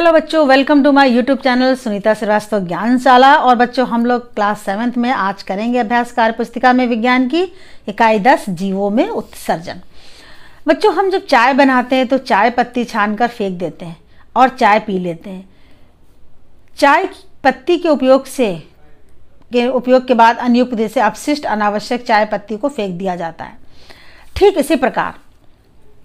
Hello बच्चों, welcome to my YouTube channel Sunita Srivastava Gyanshala. और बच्चों, हम लोग क्लास 7th में आज करेंगे अभ्यास कार्य पुस्तिका में विज्ञान की इकाई 10 जीवों में उत्सर्जन। बच्चों, हम जब चाय बनाते हैं तो चाय पत्ती छानकर फेंक देते हैं और चाय पी लेते हैं। चाय पत्ती के उपयोग के बाद अनुपयुक्त जैसे अपशिष्ट अनावश्यक चाय पत्ती को फेंक दिया जाता है। ठीक इसी प्रकार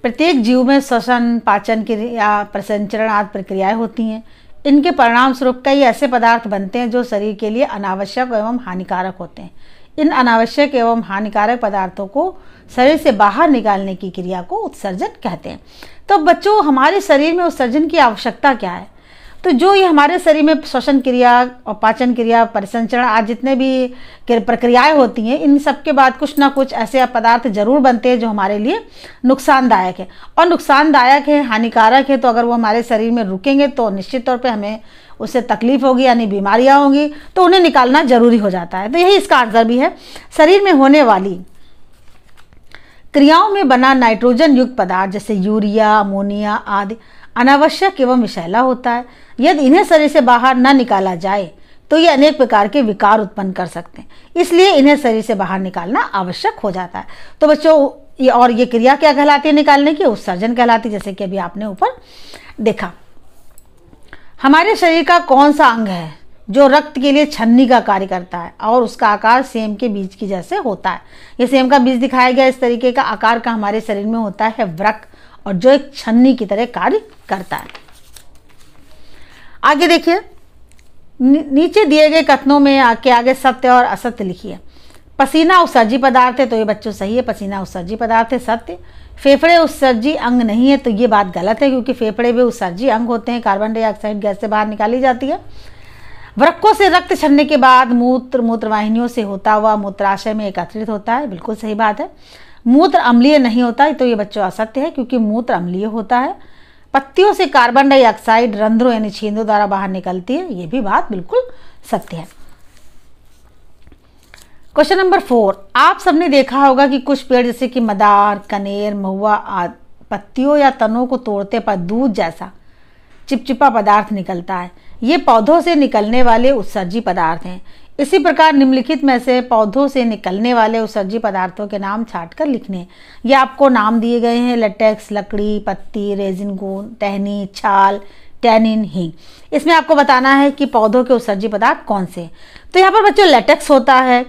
प्रत्येक जीव में श्वसन, पाचन क्रिया, प्रसंचरण आदि प्रक्रियाएं होती हैं। इनके परिणाम स्वरूप कई ऐसे पदार्थ बनते हैं जो शरीर के लिए अनावश्यक एवं हानिकारक होते हैं। इन अनावश्यक एवं हानिकारक पदार्थों को शरीर से बाहर निकालने की क्रिया को उत्सर्जन कहते हैं। तो बच्चों, हमारे शरीर में उत्सर्जन की आवश्यकता क्या है? तो जो ये हमारे शरीर में श्वसन क्रिया और पाचन क्रिया, परिसंचरण आदि जितने भी प्रक्रियाएं होती हैं, इन सब के बाद कुछ ना कुछ ऐसे पदार्थ जरूर बनते हैं जो हमारे लिए नुकसानदायक है। और नुकसानदायक है, हानिकारक है, तो अगर वो हमारे शरीर में रुकेंगे तो निश्चित तौर पे हमें उससे तकलीफ होगी, यानी बीमारियां होंगी, तो उन्हें निकालना जरूरी हो जाता है। तो यही इसका आंसर भी है। शरीर में होने वाली क्रियाओं में बना नाइट्रोजन युक्त पदार्थ जैसे यूरिया, अमोनिया आदि अनावश्यक एवं विषैला होता है। यदि इन्हें शरीर से बाहर न निकाला जाए तो ये अनेक प्रकार के विकार उत्पन्न कर सकते हैं, इसलिए इन्हें शरीर से बाहर निकालना आवश्यक हो जाता है। तो बच्चों, ये क्रिया क्या कहलाती है निकालने की? उत्सर्जन कहलाती है। जैसे कि अभी आपने ऊपर देखा, हमारे शरीर का कौन सा अंग है जो रक्त के लिए छन्नी का कार्य करता है और उसका आकार सेम के बीज की जैसे होता है। ये सेम का बीज दिखाया गया, इस तरीके का आकार का हमारे शरीर में होता है वृक्क, और जो एक छन्नी की तरह कार्य करता है। आगे देखिए, नीचे दिए गए कथनों में आगे सत्य और असत्य लिखिए। पसीना उत्सर्जी पदार्थ है, तो ये बच्चों सही है, पसीना उत्सर्जी पदार्थ है, सत्य। फेफड़े उत्सर्जी अंग नहीं है, तो ये बात गलत है, क्योंकि फेफड़े भी उत्सर्जी अंग होते हैं, कार्बन डाइऑक्साइड गैस से बाहर निकाली जाती है। वृक्कों से रक्त छड़ने के बाद मूत्रवाहिनियों से होता हुआ मूत्राशय में एकत्रित होता है, बिल्कुल सही बात है। मूत्र अम्लीय नहीं होता, तो ये बच्चों असत्य है, क्योंकि मूत्र अम्लीय होता है। पत्तियों से कार्बन डाइऑक्साइड रंध्रों यानी छेदों द्वारा बाहर निकलती है, ये भी बात बिल्कुल सत्य है। क्वेश्चन नंबर 4, आप सबने देखा होगा कि कुछ पेड़ जैसे कि मदार, कनेर, महुआ आदि पत्तियों या तनों को तोड़ते पर दूध जैसा चिपचिपा पदार्थ निकलता है। ये पौधों से निकलने वाले उत्सर्जी पदार्थ हैं। इसी प्रकार निम्नलिखित में से पौधों से निकलने वाले उत्सर्जी पदार्थों के नाम छांटकर लिखने। ये आपको नाम दिए गए हैं: लेटेक्स, लकड़ी, पत्ती, रेजिन गोंद, टहनी, छाल, टैनिन, हींग। इसमें आपको बताना है कि पौधों के उत्सर्जी पदार्थ कौन से। तो यहाँ पर बच्चों लेटेक्स होता है,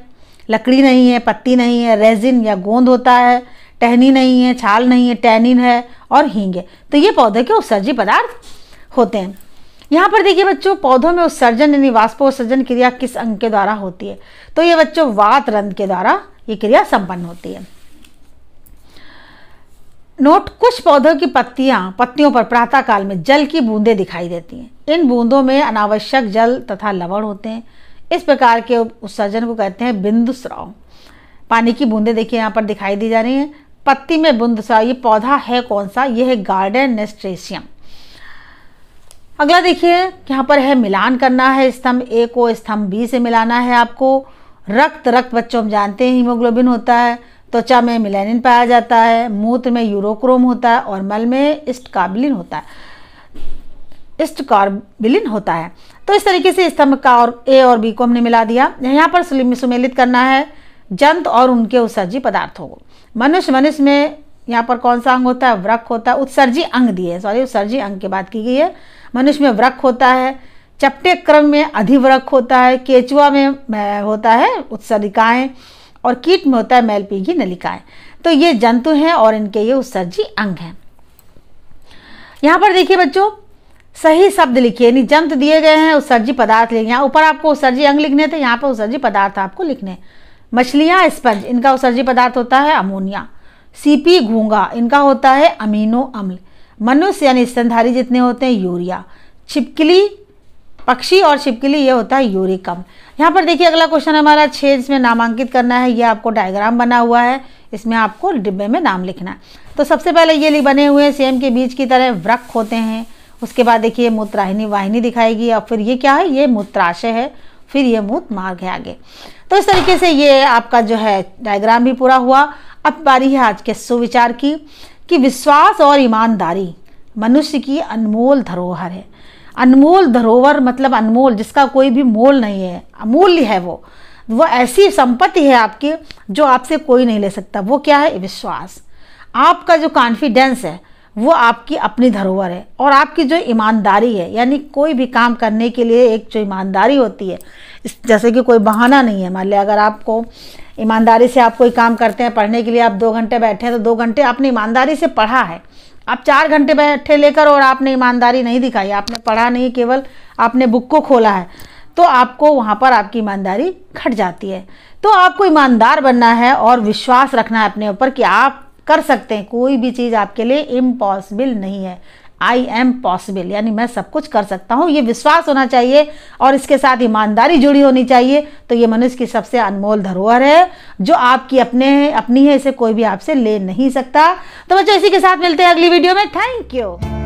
लकड़ी नहीं है, पत्ती नहीं है, रेजिन या गोंद होता है, टहनी नहीं है, छाल नहीं है, टैनिन है और हींग है। तो ये पौधे के उत्सर्जी पदार्थ होते हैं। यहाँ पर देखिए बच्चों, पौधों में उत्सर्जन यानी वाष्पोत्सर्जन क्रिया किस अंग के द्वारा होती है? तो ये बच्चों वात रंध्र के द्वारा ये क्रिया संपन्न होती है। नोट, कुछ पौधों की पत्तियों पर प्रातः काल में जल की बूंदें दिखाई देती हैं। इन बूंदों में अनावश्यक जल तथा लवण होते हैं। इस प्रकार के उत्सर्जन को कहते हैं बिंदु स्राव। पानी की बूंदें देखिए यहाँ पर दिखाई दी जा रही हैं। पत्ती में बिंदु स्राव, ये पौधा है कौन सा? ये है गार्डन नेस्ट्रेशियम। अगला देखिए, यहाँ पर है मिलान करना है, स्तंभ ए को स्तंभ बी से मिलाना है आपको। रक्त बच्चों हम जानते हैं हीमोग्लोबिन होता है। त्वचा में मिलेनिन पाया जाता है। मूत्र में यूरोक्रोम होता है और मल में इस्टकार्बिलिन होता है। तो इस तरीके से स्तंभ का और ए और बी को हमने मिला दिया। यहाँ पर सुमेलित करना है जंतु और उनके उत्सर्जी पदार्थों को। मनुष्य में यहाँ पर कौन सा अंग होता है? वृक्क होता है। उत्सर्जी अंग दिए, उत्सर्जी अंग की बात की गई है। मनुष्य में वृक्क होता है, चपटे क्रम में अधिवृक्क होता है, केचुआ में होता है उत्सर्जिकाएं और कीट में होता है मैलपीगी नलिकाएं। तो ये जंतु हैं और इनके ये उत्सर्जी अंग हैं। यहाँ पर देखिए बच्चों, सही शब्द लिखिए, यानी जंतु दिए गए हैं, उत्सर्जी पदार्थ लिखिए। यहाँ ऊपर आपको उत्सर्जी अंग लिखने थे, यहाँ पर उत्सर्जी पदार्थ आपको लिखने। मछलियाँ स्पंज, इनका उत्सर्जी पदार्थ होता है अमोनिया। सीपी घोंघा, इनका होता है अमीनो अम्ल। मनुष्य यानी स्तनधारी जितने होते हैं यूरिया। छिपकली, पक्षी और छिपकली, ये होता है यूरिक अम्ल। यहाँ पर देखिए अगला क्वेश्चन हमारा 6, इसमें नामांकित करना है। ये आपको डायग्राम बना हुआ है, इसमें आपको डिब्बे में नाम लिखना है। तो सबसे पहले ये बने हुए सेम के बीज की तरह वृक्क होते हैं। उसके बाद देखिए मूत्रवाहिनी दिखाएगी, और फिर ये क्या है? ये मूत्राशय है, फिर ये मूत्र मार्ग है आगे। तो इस तरीके से ये आपका जो है डायग्राम भी पूरा हुआ। अब बारी है आज के सुविचार की, कि विश्वास और ईमानदारी मनुष्य की अनमोल धरोहर है। अनमोल धरोहर मतलब अनमोल, जिसका कोई भी मोल नहीं है, अमूल्य है वो ऐसी संपत्ति है आपकी जो आपसे कोई नहीं ले सकता। वो क्या है? विश्वास। आपका जो कॉन्फिडेंस है वो आपकी अपनी धरोहर है। और आपकी जो ईमानदारी है, यानी कोई भी काम करने के लिए एक जो ईमानदारी होती है, जैसे कि कोई बहाना नहीं है। मान लिया अगर आपको ईमानदारी से आप कोई काम करते हैं, पढ़ने के लिए आप 2 घंटे बैठे हैं तो 2 घंटे आपने ईमानदारी से पढ़ा है। आप 4 घंटे बैठे लेकर और आपने ईमानदारी नहीं दिखाई, आपने पढ़ा नहीं, केवल आपने बुक को खोला है, तो आपको वहाँ पर आपकी ईमानदारी घट जाती है। तो आपको ईमानदार बनना है और विश्वास रखना है अपने ऊपर कि आप कर सकते हैं। कोई भी चीज़ आपके लिए इम्पॉसिबल नहीं है। आई एम पॉसिबल, यानी मैं सब कुछ कर सकता हूँ, ये विश्वास होना चाहिए और इसके साथ ईमानदारी जुड़ी होनी चाहिए। तो ये मनुष्य की सबसे अनमोल धरोहर है जो आपकी अपनी है, इसे कोई भी आपसे ले नहीं सकता। तो बच्चों, इसी के साथ मिलते हैं अगली वीडियो में। Thank you.